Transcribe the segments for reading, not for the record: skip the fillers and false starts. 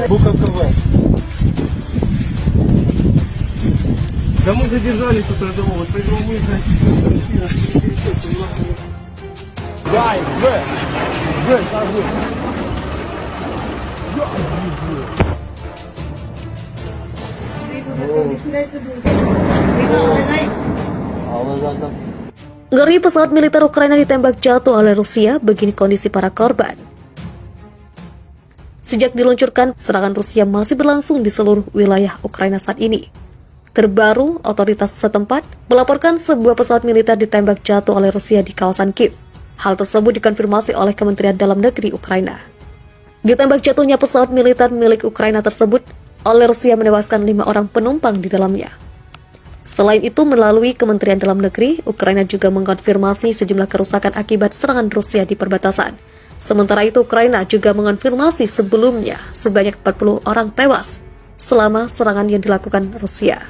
Буковка В. Да мы задержались тут одного, вот поэтому мы, Дай, В, сажу. Ngeri, pesawat militer Ukraina ditembak jatuh oleh Rusia, begini kondisi para korban. Sejak diluncurkan, serangan Rusia masih berlangsung di seluruh wilayah Ukraina saat ini. Terbaru, otoritas setempat melaporkan sebuah pesawat militer ditembak jatuh oleh Rusia di kawasan Kiev. Hal tersebut dikonfirmasi oleh Kementerian Dalam Negeri Ukraina. Ditembak jatuhnya pesawat militer milik Ukraina tersebut oleh Rusia menewaskan 5 orang penumpang di dalamnya. Selain itu, melalui Kementerian Dalam Negeri, Ukraina juga mengkonfirmasi sejumlah kerusakan akibat serangan Rusia di perbatasan. Sementara itu, Ukraina juga mengonfirmasi sebelumnya sebanyak 40 orang tewas selama serangan yang dilakukan Rusia.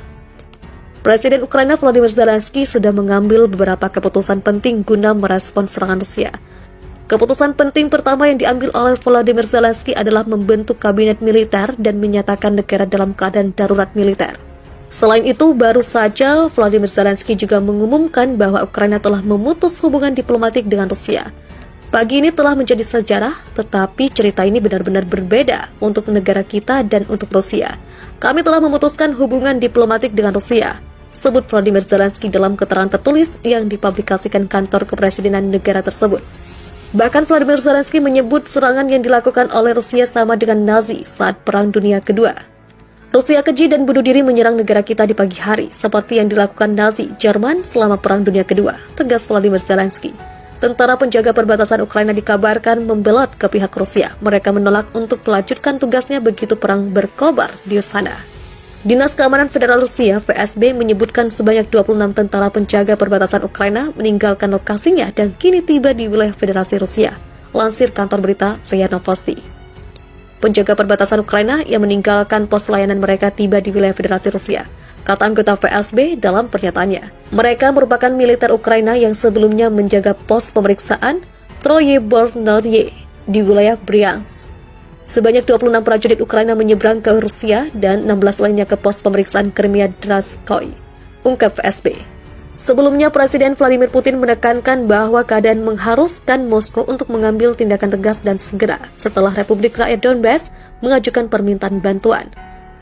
Presiden Ukraina Volodymyr Zelensky sudah mengambil beberapa keputusan penting guna merespons serangan Rusia. Keputusan penting pertama yang diambil oleh Volodymyr Zelensky adalah membentuk kabinet militer dan menyatakan negara dalam keadaan darurat militer. Selain itu, baru saja Volodymyr Zelensky juga mengumumkan bahwa Ukraina telah memutus hubungan diplomatik dengan Rusia. Pagi ini telah menjadi sejarah, tetapi cerita ini benar-benar berbeda untuk negara kita dan untuk Rusia. Kami telah memutuskan hubungan diplomatik dengan Rusia, sebut Volodymyr Zelensky dalam keterangan tertulis yang dipublikasikan kantor kepresidenan negara tersebut. Bahkan Volodymyr Zelensky menyebut serangan yang dilakukan oleh Rusia sama dengan Nazi saat Perang Dunia Kedua. Rusia keji dan bunuh diri menyerang negara kita di pagi hari, seperti yang dilakukan Nazi Jerman selama Perang Dunia Kedua, tegas Volodymyr Zelensky. Tentara penjaga perbatasan Ukraina dikabarkan membelot ke pihak Rusia. Mereka menolak untuk melanjutkan tugasnya begitu perang berkobar di sana. Dinas Keamanan Federal Rusia, FSB, menyebutkan sebanyak 26 tentara penjaga perbatasan Ukraina meninggalkan lokasinya dan kini tiba di wilayah Federasi Rusia, lansir kantor berita RIA Novosti. Penjaga perbatasan Ukraina yang meninggalkan pos layanan mereka tiba di wilayah Federasi Rusia, kata anggota FSB dalam pernyataannya. Mereka merupakan militer Ukraina yang sebelumnya menjaga pos pemeriksaan Troyebornoye di wilayah Bryansk. Sebanyak 26 prajurit Ukraina menyeberang ke Rusia dan 16 lainnya ke pos pemeriksaan Crimea Draskoy, ungkap FSB. Sebelumnya, Presiden Vladimir Putin menekankan bahwa keadaan mengharuskan Moskow untuk mengambil tindakan tegas dan segera setelah Republik Rakyat Donbas mengajukan permintaan bantuan.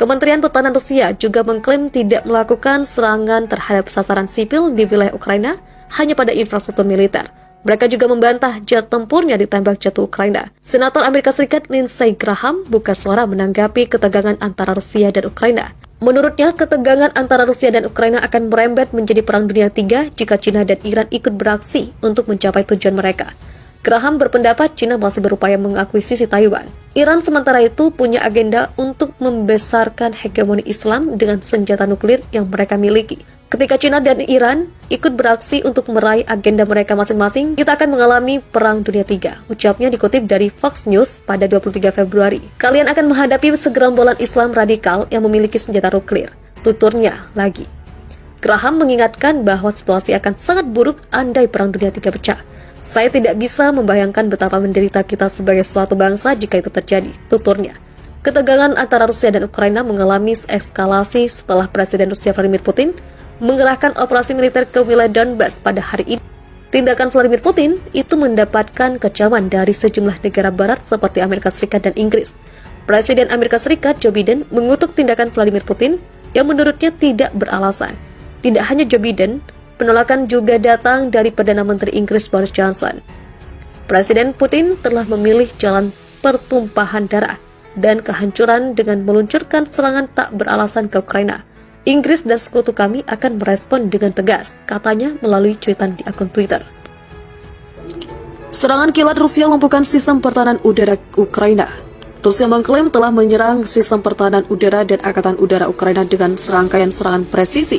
Kementerian Pertahanan Rusia juga mengklaim tidak melakukan serangan terhadap sasaran sipil di wilayah Ukraina, hanya pada infrastruktur militer. Mereka juga membantah jet tempurnya ditembak jatuh Ukraina. Senator Amerika Serikat Lindsey Graham buka suara menanggapi ketegangan antara Rusia dan Ukraina. Menurutnya, ketegangan antara Rusia dan Ukraina akan merembet menjadi Perang Dunia III jika China dan Iran ikut beraksi untuk mencapai tujuan mereka. Graham berpendapat China masih berupaya mengakuisisi Taiwan. Iran sementara itu punya agenda untuk membesarkan hegemoni Islam dengan senjata nuklir yang mereka miliki. Ketika China dan Iran ikut beraksi untuk meraih agenda mereka masing-masing, kita akan mengalami Perang Dunia III, ucapnya dikutip dari Fox News pada 23 Februari. Kalian akan menghadapi segerombolan Islam radikal yang memiliki senjata nuklir, tuturnya lagi. Graham mengingatkan bahwa situasi akan sangat buruk andai Perang Dunia III pecah. Saya tidak bisa membayangkan betapa menderita kita sebagai suatu bangsa jika itu terjadi, tuturnya. Ketegangan antara Rusia dan Ukraina mengalami eskalasi setelah Presiden Rusia Vladimir Putin mengerahkan operasi militer ke wilayah Donbas pada hari ini. Tindakan Vladimir Putin itu mendapatkan kecaman dari sejumlah negara barat seperti Amerika Serikat dan Inggris. Presiden Amerika Serikat Joe Biden mengutuk tindakan Vladimir Putin yang menurutnya tidak beralasan. Tidak hanya Joe Biden, penolakan juga datang dari Perdana Menteri Inggris Boris Johnson. Presiden Putin telah memilih jalan pertumpahan darah dan kehancuran dengan meluncurkan serangan tak beralasan ke Ukraina. Inggris dan sekutu kami akan merespon dengan tegas, katanya melalui cuitan di akun Twitter. Serangan kilat Rusia lumpuhkan sistem pertahanan udara Ukraina. Rusia mengklaim telah menyerang sistem pertahanan udara dan angkatan udara Ukraina dengan serangkaian serangan presisi.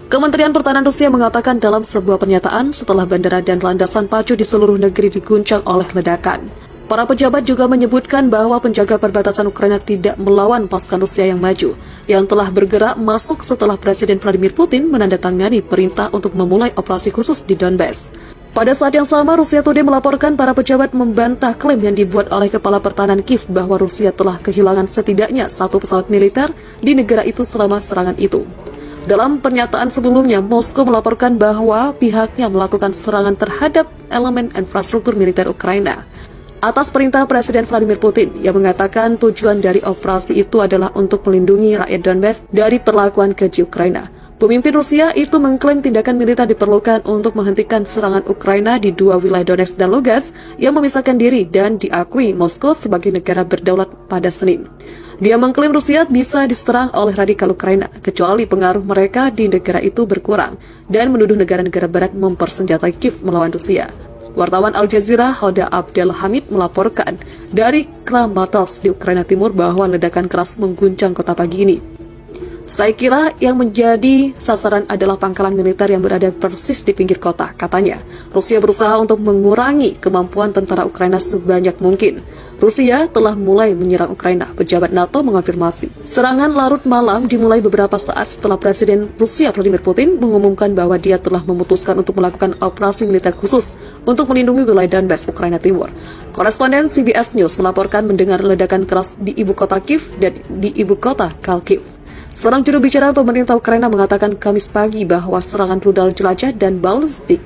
Kementerian Pertahanan Rusia mengatakan dalam sebuah pernyataan setelah bandara dan landasan pacu di seluruh negeri diguncang oleh ledakan. Para pejabat juga menyebutkan bahwa penjaga perbatasan Ukraina tidak melawan pasukan Rusia yang maju, yang telah bergerak masuk setelah Presiden Vladimir Putin menandatangani perintah untuk memulai operasi khusus di Donbas. Pada saat yang sama, Rusia Today melaporkan para pejabat membantah klaim yang dibuat oleh Kepala Pertahanan Kiev bahwa Rusia telah kehilangan setidaknya 1 pesawat militer di negara itu selama serangan itu. Dalam pernyataan sebelumnya, Moskow melaporkan bahwa pihaknya melakukan serangan terhadap elemen infrastruktur militer Ukraina atas perintah Presiden Vladimir Putin yang mengatakan tujuan dari operasi itu adalah untuk melindungi rakyat Donbas dari perlakuan keji Ukraina. Pemimpin Rusia itu mengklaim tindakan militer diperlukan untuk menghentikan serangan Ukraina di 2 wilayah Donetsk dan Lugansk yang memisahkan diri dan diakui Moskow sebagai negara berdaulat pada Senin. Dia mengklaim Rusia bisa diserang oleh radikal Ukraina, kecuali pengaruh mereka di negara itu berkurang, dan menuduh negara-negara barat mempersenjatai Kiev melawan Rusia. Wartawan Al Jazeera Hoda Abdel Hamid melaporkan dari Kramatorsk di Ukraina Timur bahwa ledakan keras mengguncang kota pagi ini. Saya kira yang menjadi sasaran adalah pangkalan militer yang berada persis di pinggir kota, katanya. Rusia berusaha untuk mengurangi kemampuan tentara Ukraina sebanyak mungkin. Rusia telah mulai menyerang Ukraina, pejabat NATO mengonfirmasi. Serangan larut malam dimulai beberapa saat setelah Presiden Rusia Vladimir Putin mengumumkan bahwa dia telah memutuskan untuk melakukan operasi militer khusus untuk melindungi wilayah Donbas, Ukraina Timur. Koresponden CBS News melaporkan mendengar ledakan keras di ibu kota Kiev dan di ibu kota Kharkiv. Seorang juru bicara pemerintah Ukraina mengatakan Kamis pagi bahwa serangan rudal jelajah dan balistik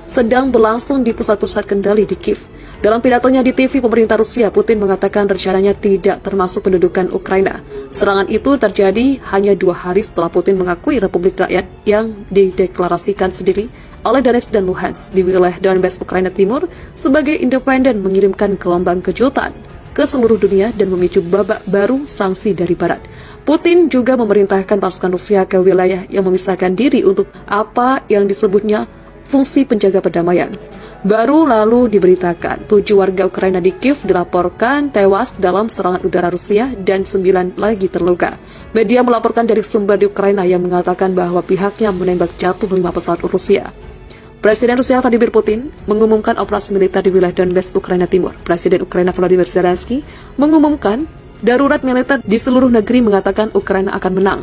sedang berlangsung di pusat-pusat kendali di Kiev. Dalam pidatonya di TV pemerintah Rusia, Putin mengatakan rencananya tidak termasuk pendudukan Ukraina. Serangan itu terjadi hanya 2 hari setelah Putin mengakui Republik Rakyat yang dideklarasikan sendiri oleh Donetsk dan Luhansk di wilayah Donbas, Ukraina Timur sebagai independen, mengirimkan gelombang kejutan ke seluruh dunia dan memicu babak baru sanksi dari Barat. Putin juga memerintahkan pasukan Rusia ke wilayah yang memisahkan diri untuk apa yang disebutnya fungsi penjaga perdamaian. Baru lalu diberitakan 7 warga Ukraina di Kiev dilaporkan tewas dalam serangan udara Rusia dan 9 lagi terluka. Media melaporkan dari sumber di Ukraina yang mengatakan bahwa pihaknya menembak jatuh 5 pesawat Rusia. Presiden Rusia Vladimir Putin mengumumkan operasi militer di wilayah Donbas, Ukraina Timur. Presiden Ukraina Volodymyr Zelensky mengumumkan darurat militer di seluruh negeri, mengatakan Ukraina akan menang.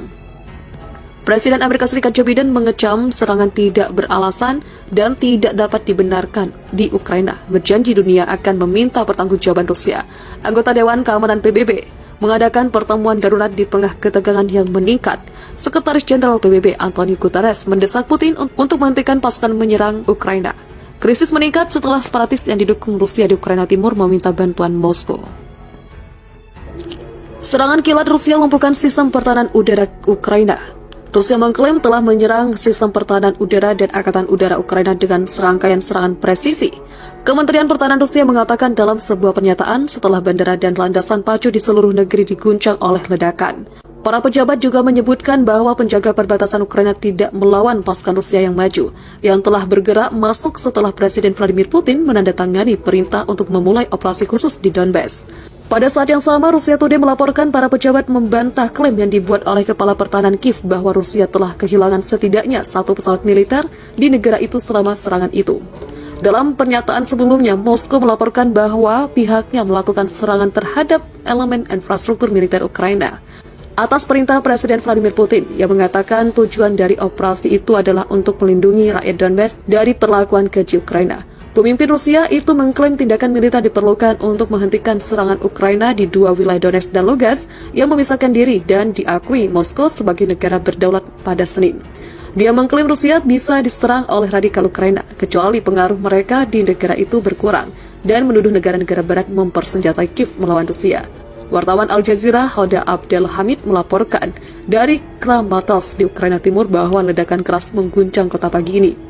Presiden Amerika Serikat Joe Biden mengecam serangan tidak beralasan dan tidak dapat dibenarkan di Ukraina. Berjanji dunia akan meminta pertanggungjawaban Rusia. Anggota Dewan Keamanan PBB mengadakan pertemuan darurat di tengah ketegangan yang meningkat. Sekretaris Jenderal PBB Antonio Guterres mendesak Putin untuk menghentikan pasukan menyerang Ukraina. Krisis meningkat setelah separatis yang didukung Rusia di Ukraina Timur meminta bantuan Moskow. Serangan kilat Rusia lumpuhkan sistem pertahanan udara Ukraina. Rusia mengklaim telah menyerang sistem pertahanan udara dan angkatan udara Ukraina dengan serangkaian serangan presisi. Kementerian Pertahanan Rusia mengatakan dalam sebuah pernyataan setelah bandara dan landasan pacu di seluruh negeri diguncang oleh ledakan. Para pejabat juga menyebutkan bahwa penjaga perbatasan Ukraina tidak melawan pasukan Rusia yang maju, yang telah bergerak masuk setelah Presiden Vladimir Putin menandatangani perintah untuk memulai operasi khusus di Donbas. Pada saat yang sama, Rusia Today melaporkan para pejabat membantah klaim yang dibuat oleh Kepala Pertahanan Kiev bahwa Rusia telah kehilangan setidaknya 1 pesawat militer di negara itu selama serangan itu. Dalam pernyataan sebelumnya, Moskow melaporkan bahwa pihaknya melakukan serangan terhadap elemen infrastruktur militer Ukraina atas perintah Presiden Vladimir Putin yang mengatakan tujuan dari operasi itu adalah untuk melindungi rakyat Donbas dari perlakuan keji Ukraina. Pemimpin Rusia itu mengklaim tindakan militer diperlukan untuk menghentikan serangan Ukraina di 2 wilayah Donetsk dan Lugansk yang memisahkan diri dan diakui Moskow sebagai negara berdaulat pada Senin. Dia mengklaim Rusia bisa diserang oleh radikal Ukraina, kecuali pengaruh mereka di negara itu berkurang, dan menuduh negara-negara barat mempersenjatai Kiev melawan Rusia. Wartawan Al Jazeera Hoda Abdel Hamid melaporkan dari Kramatorsk di Ukraina Timur bahwa ledakan keras mengguncang kota pagi ini.